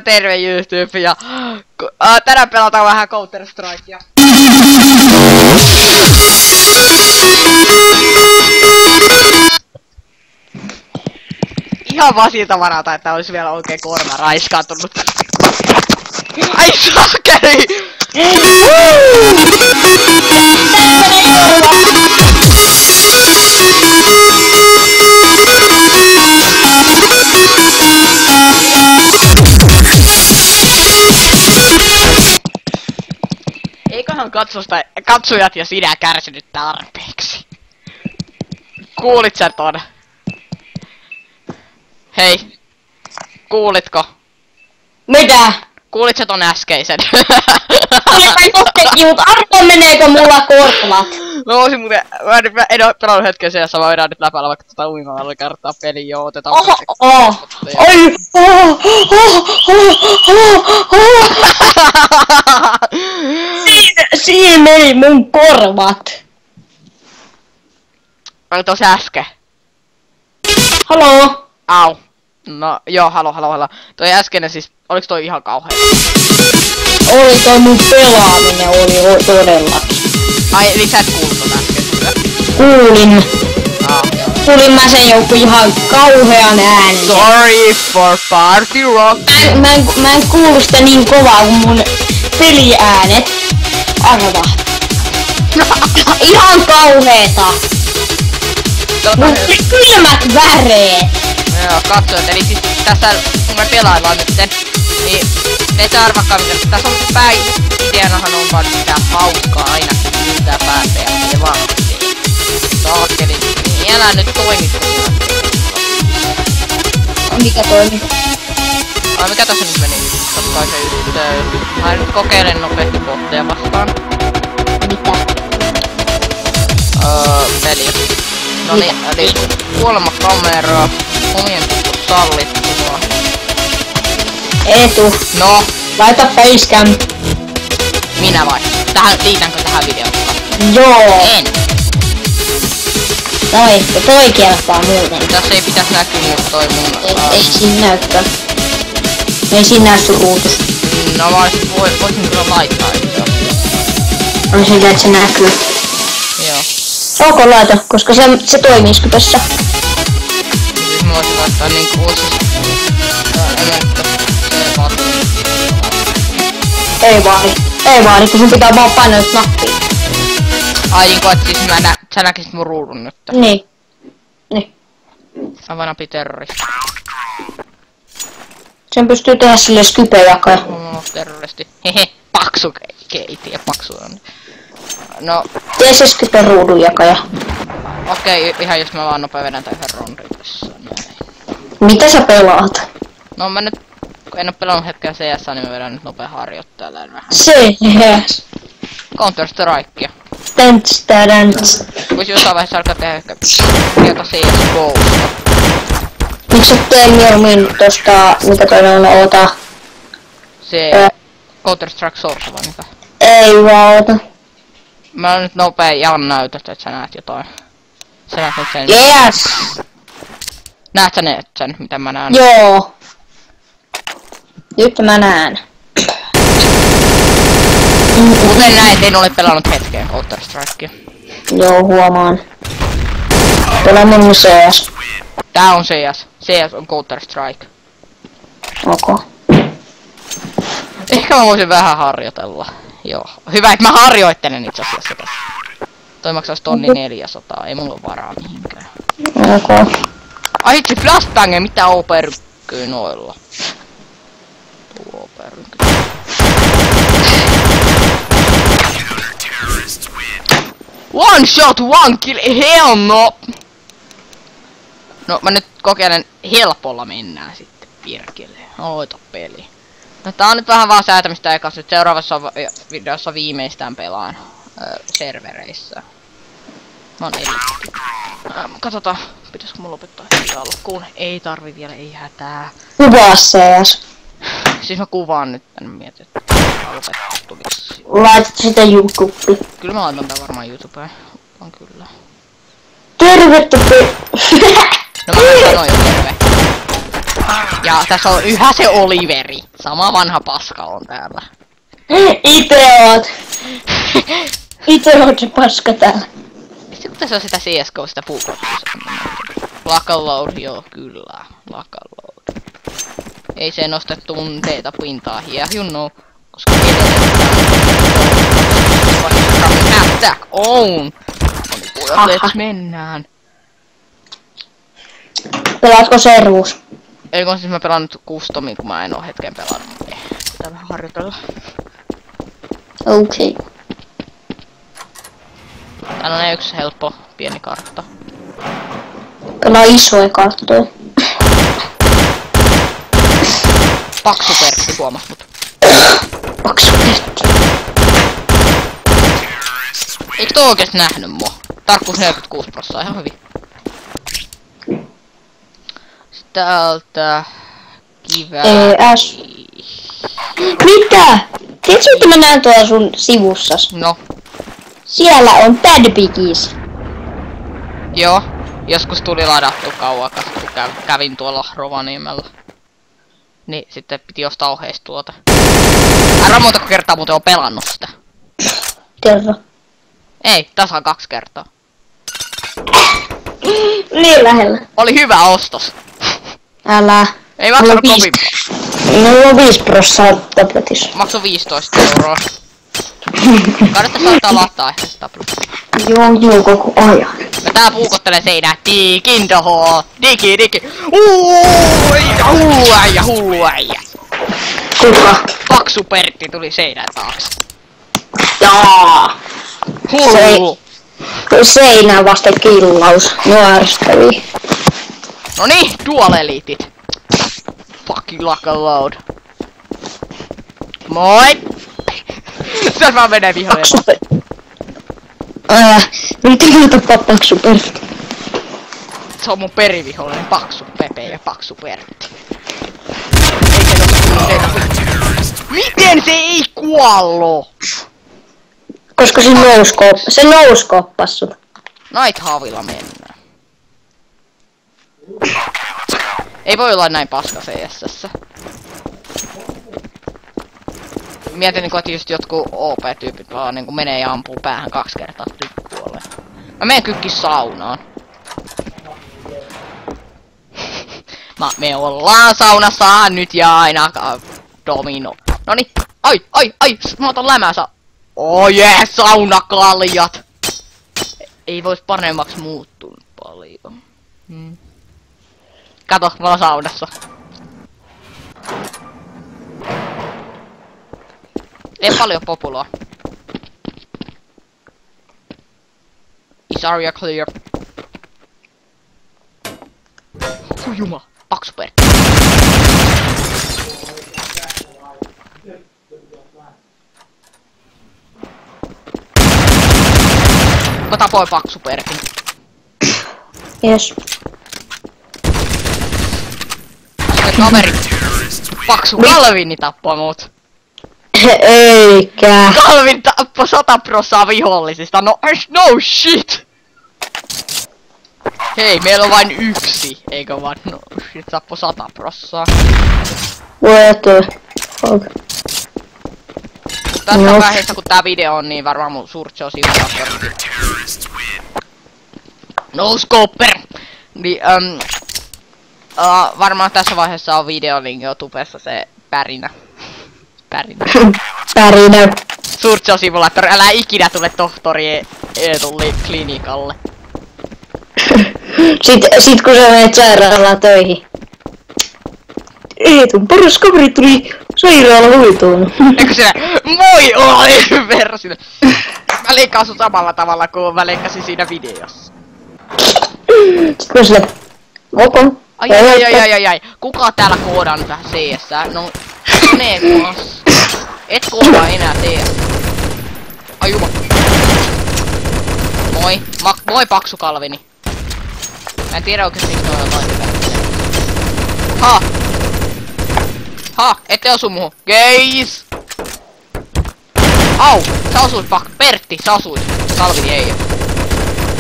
terve YouTube ja tänään pelataan vähän Counter Strikea. Ihan vaan siltä varalta, että olisi vielä oikein korva raiskaantunut. Ai sakeli! Eiköhän katsojat ja sinä kärsinyt tarpeeksi. Kuulit sä ton? Hei. Kuulitko? Mitä? Kuulit sä ton äskeisen? Mut arvo meneekö mulla korvat? No oisin muuten, mä en oo pelannut hetken sen, mä voidaan nyt läpäillä vaikka tätä uimalla karttaa peliin, joo, otetaan Oi! Siinä meni mun korvat. Oli tossa äsken. Haloo? Au. No joo, halo. Toi äskeinen siis, oliks toi ihan kauhea? Oli toi mun pelaaminen, oli todellakin. Ai, eli sä et kuullut tota äsken? Kuulin. Joo. Kuulin mä sen joku ihan kauhean äänen. Sorry for party rock. Mä en kuulu sitä niin kovaa kuin mun peliäänet. Arva. Ihan kauheeta. Mun kylmät väreet. Joo, katsojat, eli siis tässä kun me pelaillaan nytten, niin et arvakaan mitä. Tässä on pääideenahan on vaan mitään hauskaa aina, kun yltää päätä ja se vaan saakeli. Niin älä nyt toimitko siinä. Mikä toimi? Ai mikä tässä nyt meni? Totta kai se yhteen. Mä nyt kokeilen nopeasti botteja vastaan. Mitä? Peliä. Noniin, eli kuolemakameraa, omien tuttu sallittua. Eetu. No. Laita facecam. Minä vai? Liitänkö tähän videoon? Joo. En. Toi kelpaa muuten. Tässä ei pitäis näkyä nyt toi mun... Ei siinä näyttää. Ei siinä näy sun ruutus. No voisin kyllä laittaa itse asiassa. On sillä, että se näkyy. Joo. Ok, laita, koska se toimisiko tässä? Siis mä voisin laittaa niinku uusis... Ei vaadi, kun sun pitää vaan painaa nyt nappia. Ai niinku, et siis sä näkisit mun ruudun nyt. Niin. Aivan api terroristi. Sen pystyy tehdä silleen skype-jakaja. Terroristi. Hehe, paksu keiti, paksu on. No. Tee se skype-ruudun jakaja. Okei, ihan jos mä vaan nopea vedän tän yhden rondin tässä. Näin. Mitä sä pelaat? No mä nyt, kun en oo pelannut hetken CS, niin mä vedän nyt nopea harjoittelemaan vähän. CS. Counter Strikea. Tents. Voisi jossain vaiheessa alkaa tehdä ehkä CSGO. Miksi sä tee mieluummin tosta, mikä toinen on, oota? Se Counter Strike Source vai mitä? Ei vaan oota. Mä nyt nopea Jan näytät, että sä näet jotain. Sä näet nyt sen. Yes! Näet sä sen, mitä mä näen? Joo. Nyt mä näen. Kuten näet, en ole pelannut hetkeen Counter Strikea. Joo, huomaan. Pelaamme mun CS. Tää on CS. CS on Counter Strike. Ok. Ehkä mä voisin vähän harjoitella. Joo. Hyvä, että mä harjoittelen itse asiassa tässä. Toi maksaisi 1400, ei mulla ole varaa mihinkään. Ok. Ai itse flashbang, mitä OP-rykkyy noilla? Tuo OP-rykky. One shot, one kill, hell no! No mä nyt kokeilen, helpolla mennään sitten pirkille. Aloita peli. No tää on nyt vähän vaan säätämistä ekas, nyt seuraavassa videossa viimeistään pelaan servereissä. Mä oon elitti. Katsotaan, pitäisikö mun lopettaa heti alkuun? Ei tarvi vielä, ei hätää. Kuvaa CS. Siis mä kuvaan nyt, en mieti, että lopetettu vissiin. Laitat sitä YouTubeen. Kyllä mä laitan tää varmaan YouTubeen. On kyllä. Tervetuloa. No mä sanoin jo terve. Ja tässä on yhä se Oliveri. Sama vanha paska on täällä. Itse oot se paska täällä. Sitten kun tässä on sitä CSGO, sitä puukotusta. Lakaloud, joo kyllä. Lakaloud. Ei se nosta tunteita pintaa here, you know. Koska edelleen attack on. Let's mennään. Pelaatko servus? Ei kun siis mä pelaan nyt customia, kun mä en oo hetken pelannut. Pitää vähän harjoitella. Okei. Täällä on yksi helppo pieni kartta. Pelaa isoja karttoja. Paksu Pertti huomas mut. Paksu Pertti. Eikö toi oikeesti nähnyt mua? Tarkkuus 46%, ihan hyvin. Täältä... ES. Mitä? Tiedätkö, että mä näen tuolla sun sivussas? No. Siellä on Bad Piggies. Joo. Joskus tuli ladattu kauakas, kun kävin tuolla Rovaniemellä. Niin sitten piti ostaa ohjeistuota. Arvaa montako kertaa muuten on pelannut sitä. Kerro. Ei, tasan 2 kertaa. Niin lähellä. Oli hyvä ostos. Älä. Ei maksanut kovin. Mulla on 5% tabletissa. Makso 15 €. Kannattaa saattaa lataa ehkä sitä plus. Joo, koko ajan. Mä tää puukottelen seinää. Diikin toho. Digi. Hullu äijä. Kuka? Paksu Pertti tuli seinän taakse. Jaa. Hullu. Seinää vasta killaus. Nuoristavi. Noniin, dual elitit. Fucking lakaloud. Moi! Tässä vaan menee vihollinen. Miten mä tappaa Paksu Pertti? Se on mun perivihollinen Paksu Pepe ja Paksu Pertti. Ei se nosta tunteita. Miten se ei kuollo? Koska se nouskoppas sut. Night Havilla mennään. Ei voi olla näin paska CS:ssä. Mietin niinku, että just jotkut OP-tyypit vaan niinku menee ja ampuu päähän 2 kertaa typpuolleen. Mä menen kykkis saunaan. Me ollaan saunassa nyt ja aina domino. Noni, ai, mä otan lämäänsä. Jee, saunakaljat. Ei vois paremmaksi muuttunut paljon. Kato, mä oon saunassa. Ei paljon populaa. Is area clear? Juma, Paksu Pertti. Mä tapoin Paksu Pertin. Yes. Sitten kaveri. Paksu Kalvini tappoi mut. Eikä. Kalvin tappoi 100% vihollisista. No shit! Hei, meillä on vain yksi. Eikö vaan no shit, tappoi 100%. What? Okay. Tässä vaiheessa kun tää video on, niin varmaan mun surtse on simulaattori. No scoper! Niin varmaan tässä vaiheessa on videolink YouTubessa se pärinä. Pärinä. Surtse on simulaattori, älä ikinä tule tohtori Eetulle klinikalle. Sit kun sä menet sairaalaan töihin. Eetun paras kaveri tuli sairaalahoitoon. Eikö sinä, moi Oliver! Mä leikkaan sun samalla tavalla kuin mä leikkasin siinä videossa. Sit mä sille, opa. Ai. Kuka täällä koodaa nyt vähän CS? No, Neekas. Et koodaa enää CS. Ai juma. Moi. Moi Paksu Kalvini. Mä en tiedä oikeesti miksi noilla noin hyvä. Ha, ette osu muuhun. Geis! Au! Sä osuit Pertti, sä osuit. Kalvini ei oo.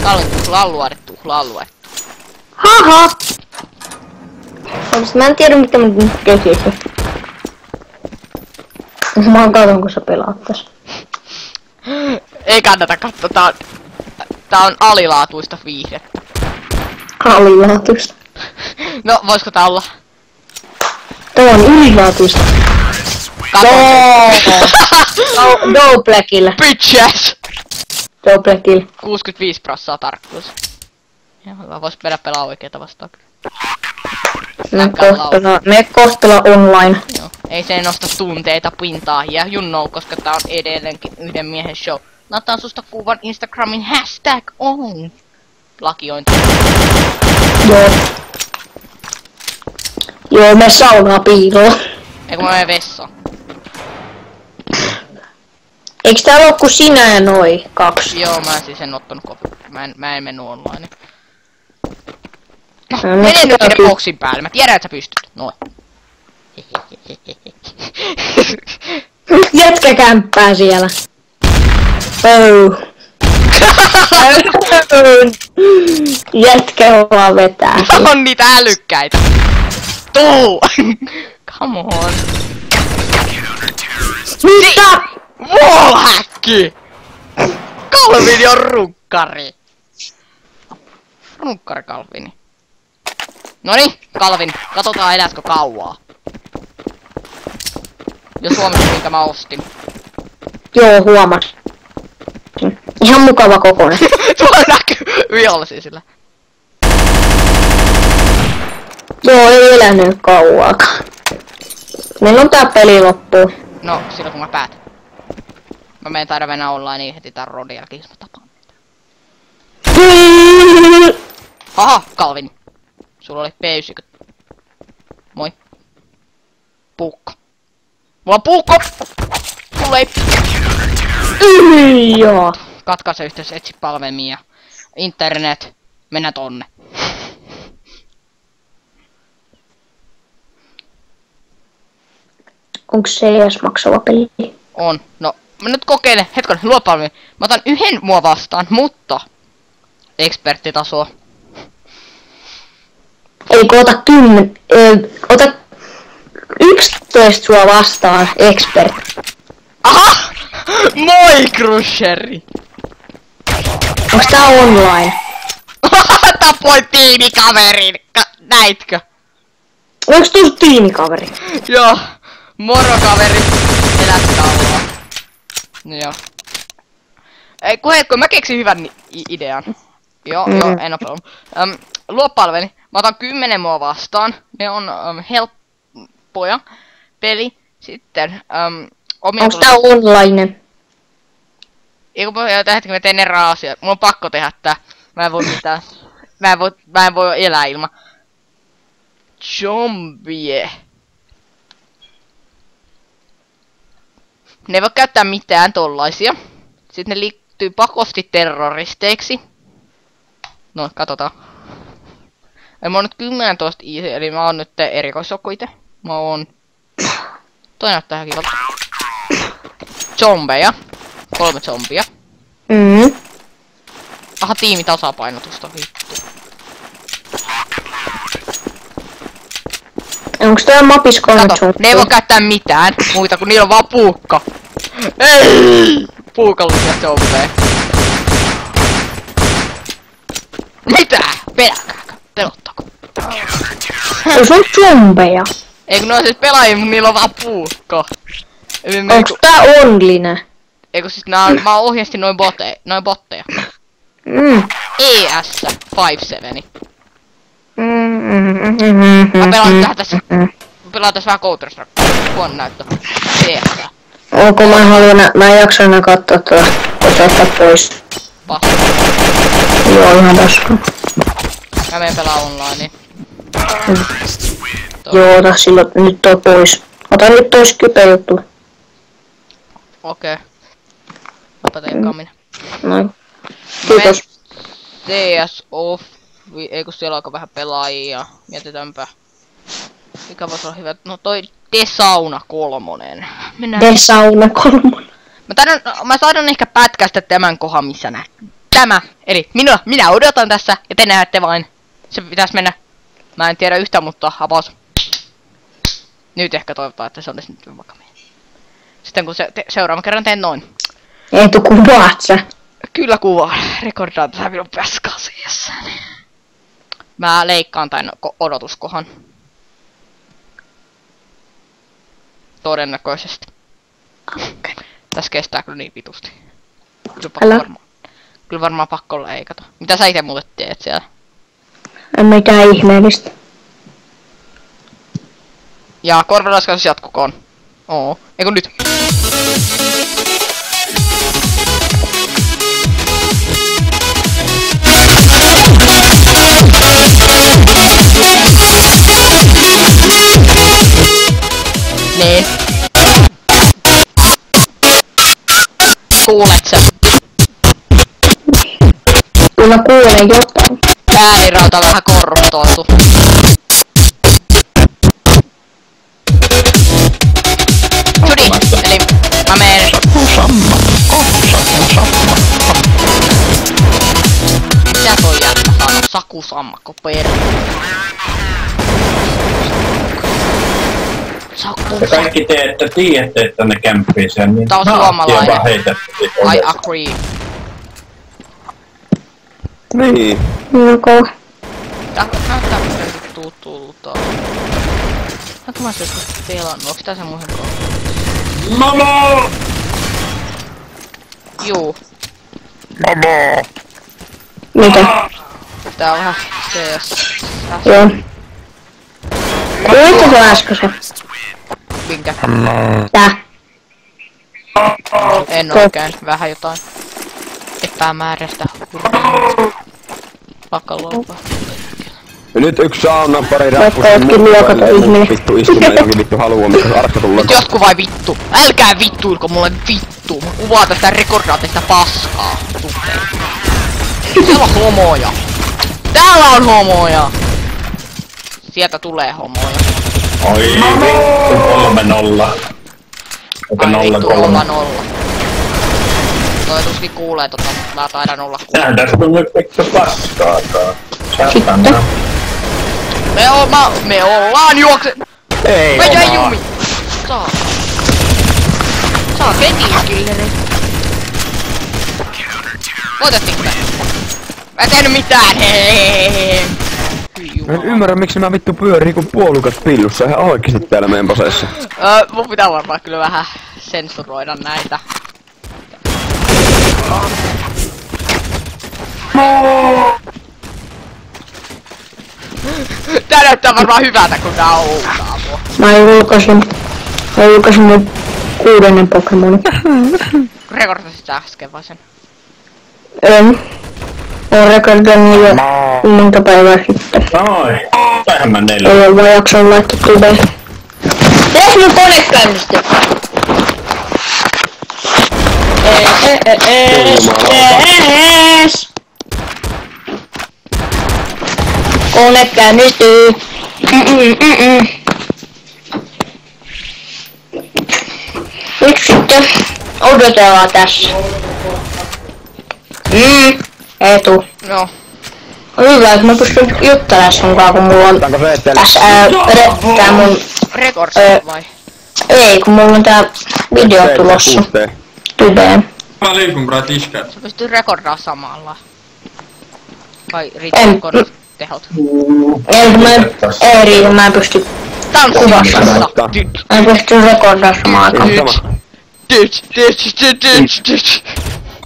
Kalvini, tuhla alueettu. Haha! Mä en tiedä mitä mä nyt kehitin. Mä katon kun sä pelaat tässä. Ei kannata katsoa, tää on alilaatuista viihdettä. Alilaatuista. No, voisiko tää olla? Tää on ylilaatuista. Double kill. Bitches! Double kill. 65% tarkkuus. Ja vois pelaa oikeeta vastaan. Me kohtella online. Joo. Ei se nosta tunteita pintaajia, you know, koska tää on edelleenkin yhden miehen show. Mä otan susta kuvan Instagramin hashtag on. Lakiointi. Joo. Joo, me saunaa piiloon. Eikö mä menen vessaan? Eiks täällä oo ku sinä ja noi kaksi? Joo, mä siis en ottanut mä en mennyt online. No, No, mene nyt kyllä. boksin päälle, mä tiedän että sä pystyt. Noin. Jätkä kämppää siellä. Oh. Jätkä vaan vetää. On niitä älykkäitä. Tuu! Come on. Mitä? Wallhacki! Kalvini on runkkari. Runkkari Kalvini. Noni, Kalvin, katsotaan elätkö kauaa. Jos huomasit minkä mä ostin. Joo, huomas. Ihan mukava kokoinen. Tuolla näkyy vihollisia sillä. Joo, ei elänyt kauaakaan. Milloin tää peli loppuu? No, silloin kun mä päätän. Mä menen taida mennä online niin heti tän rodin jälkeen, jos mä tapaan. Haha, Kalvin. Sulla oli peysikö. Moi. Puukko. Mulla on puukko! Mulla ei... Joo. Katkaise yhteys, etsi palvelmia. Internet. Mennä tonne. Onks CS maksava peli? On. No, mä nyt kokeilen. Hetken, luo palvelmia. Mä otan yhden mua vastaan, mutta... Eksperttitasoa. Eikö ota ota 11 sua vastaan, expert. Aha! Moi, Crusheri! Onks tää online? Tapoin tiimikaverin! Näitkö? Onks tuossa tiimikaveri? Joo. Moro kaveri. Elät kauan. No joo. Ei kun hei, kun mä keksin hyvän idean. Joo, en oo pelannut. Luo palveli. Mä otan 10 mua vastaan. Ne on helppoja peli. Sitten Onks tää online? Eiku tähän hetkellä mä teen erää asiaa. Mulla on pakko tehdä tää. Mä en voi mitään. Mä en voi elää ilman. Zombie. Ne ei voi käyttää mitään tollaisia. Sitten ne liittyy pakosti terroristeiksi. No, katsotaan. Mä oon nyt 10 easy, eli mä oon nyt erikoisokko ite. Mä oon... Toi näyttää ihan kivalta. Zombeja. 3 zombia. Aha, tiimitasapainotusta, vittu. Onks tää mapis 3 Kato, ne ei voi käyttää mitään muita, kun niillä on vaan puukka. Ei! Puukallisia zombeja. Mitä? Pelkääkö? Pelottako? Onks on zombeja? Ei kun ne on siis pelaajia, mutta niillä on vaan puukka. Onks tää online? Eikö siis mä ohjastin noin botteja. ES 57. Mä pelaan tässä vähän Counter-Strike. Huono näyttö. CS. Onko mä en jaksa enää kattoo tuota. Voisi ottaa pois. Paska. Joo, ihan paska. Mä menen pelaa online. Joo, ota silloin nyt toi pois. Ota nyt pois kypäjuttu. Okei. Ota teikkaaminen. Noin. Kiitos. CS off. Ei kun siellä on aika vähän pelaajia. Mietitäänpä. Mikä voisi olla hyvä? No toi Desauna 3. Desauna 3. Mä taidan ehkä pätkästä tämän kohan missä näkyy. Tämä. Eli minä odotan tässä ja te näette vain. Se pitäis mennä. Mä en tiedä yhtään, mutta about Nyt ehkä toivotaan, että se olisi nyt vakavia. Sitten kun seuraavan kerran teen noin. Eetu, kuvaat sä? Kyllä kuvaan. Rekordaan tätä minun paskasiassa. Mä leikkaan tän odotuskohan. Todennäköisesti. Okay. Tässä kestää kyllä niin vitusti. Älä. Kyllä varmaan pakko leikata. Mitä sä ite muuten teet siellä? En mitään ihmeellistä. Ja korvalaiskanssa jatkukoon. Oo. Eiku nyt. Niin. Kuulet sä? Kyllä kuulen jotain. Äänirauta vähän korruptoitu. Judi, eli mä meen... Mitä toi jättä sanoo? Sakusammakko perä. Ja kaikki te, että tiedätte, että ne kämppii sen, niin tää on suomalainen. vaan heitätte. I agree. Niin. Joko? Tää näyttää tutulta. Onko mä se joskus pelannut? Onks tää semmoisen kohdalla? Mama! Juu. Mama! Mitä? Tää on vähän CS. Joo. Kuulitte se äsken? Minkä? Tää. En oikein. Vähän jotain epämääräistä hurraa. Pakalaupa. Ja nyt yksi sauna, pari Vaikka rappusta ootkin luokaton ihminen. vittu istumaan johonkin vittu haluaa, missä Arkka tulee. Nyt josku vai vittu. Älkää vittuilko mulle vittu. Mä kuvaan tästä rekordaattista paskaa. Siellä on homoja. Täällä on homoja. Sieltä tulee homoja. Oi vittu, 3-0. Ai vittu, 0-3. 0-0. Toi tuskin kuulee tota, mutta mä taidan olla kuulee. Sehän tästä on nyt vittu paskaakaan. Satana. Me ollaan juokse... Ei Mä jäin oo. jumi! Saa ketikilleri. Voitettiinko me? Mä en tehnyt mitään, hehehehe. Mä en ymmärrä miksi mä vittu pyörii kun puolukas pillussa ihan oikeesti täällä meidän poseessa. Mun pitää varmaan kyllä vähän sensuroida näitä. Tää näyttää varmaan hyvältä kun nää outaa mua. Mä julkaisin mun 6. Pokemonin. Rekordasit sä äsken vai sen? En. Oon rekordannut jo monta päivää sitten. Noin. Vähemmän 4. Ei oo vaan jakson laittaa tubeen. Tees mun kone käynnistetty? Kone käynnistyy. Nyt sitten odotellaan tässä. Etu. Joo. Hyvä, että mä pystyn juttelemaan sunkaan, kun mulla on Otetaanko se ettei? tässä tää mun... Rekords vai? Ei, kun mulla on tää video tulossa tubeen. Alaikum, bratishka. Sä pystyy rekordaa samalla. Vai riittääkö tehot? Ei, kun ei riitä, mä en pysty Tanssissa! Mä en pysty rekordaa samaan aikaan.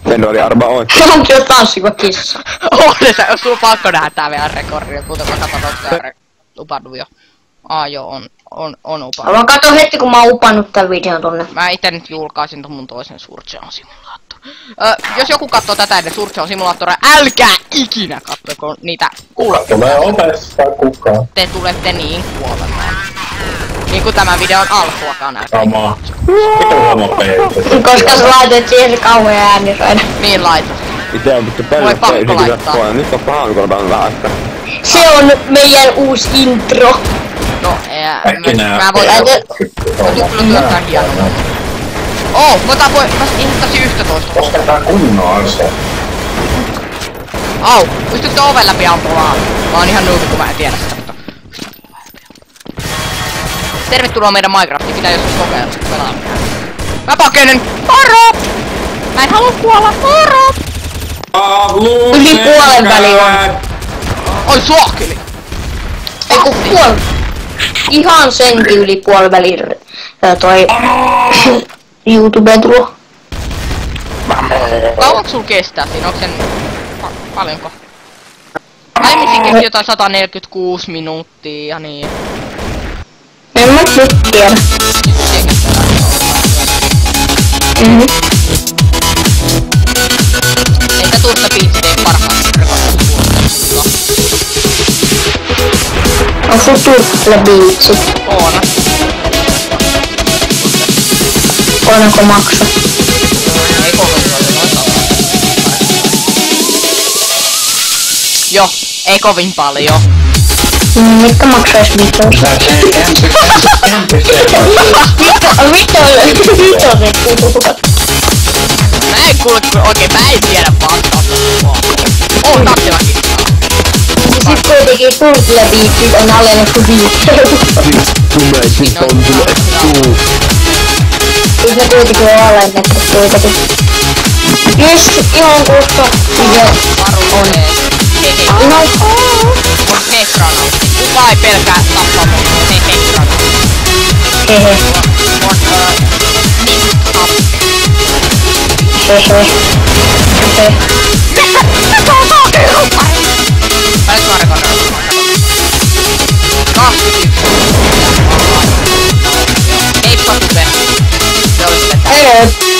Mendo oli arba oi. Onko jo tanssiko kissa? Oodessa, jos sulla on pakko nähdä tää vielä rekordia, muuten mä katon, onko tää upannut jo. Joo, on upannut. Mä katon heti, kun mä oon upannut tän videon tonne. Mä ite nyt julkaisin ton mun toisen Surgeon simulaattor. Jos joku kattoo tätä ennen Surgeon simulaattoria, älkää ikinä kattoko niitä Tulee ovesta kukaan. te tulette niin kuolemaan. Niinku tämän videon alkuakaan näyttää. Sama. Vittu homopeitä. Koska sä laitoit siihen kauhean ääniraina. Niin laitat. Ite on vittu Voi pakko pelkästään laittaa. nyt on pahan korvaan vähän että. Se on meidän uusi intro. No, Äkkinää. mä voin... Nyt kyllä työttää hienommin. Mä intasin 11. Ostetaan kunnon ase. Au, pystytkö oven läpi ampumaan? Mä oon ihan nuuti, kun mä en tiedä sitä, mutta... Tervetuloa meidän Minecraftiin, pitää joskus kokeilla pelaaminen. Mä pakenen! Moro! Mä en halua kuolla, moro! Yli puolen väli on. Oi suokeli! Eiku ihan sentin yli puolen väli toi YouTubeen tulo. Kauanko sul kestää siinä? Onko sen... paljonko? Aiemmin siinä kesti jotain 146 minuuttia ja niin. En mä nyt tiedä. Eikä tuosta biitsi tee parhaat rekordisuutta. On sun turtle biitsit? On. Onko maksa? Ei kovin paljon noin. Joo, ei kovin paljon. Mitkä maksais vitosta? Vitoset puhuvat. Mä en kuule oikein, mä en tiedä vastausta. On taksillakin. Sit kuitenkin turtle biitsit on alennettu 5 €. Tumeisin on tulettu. Kyllä se kuitenkin on alennettu kuitenkin. Jos ihan tuossa On. no On Hekrana. Kuka ei pelkää tappaa mun Hekrana. hehe On Mistap. hehe hehe. Paljon suora kohdalla. 21. Heippa super. Se oli sitä. Hei.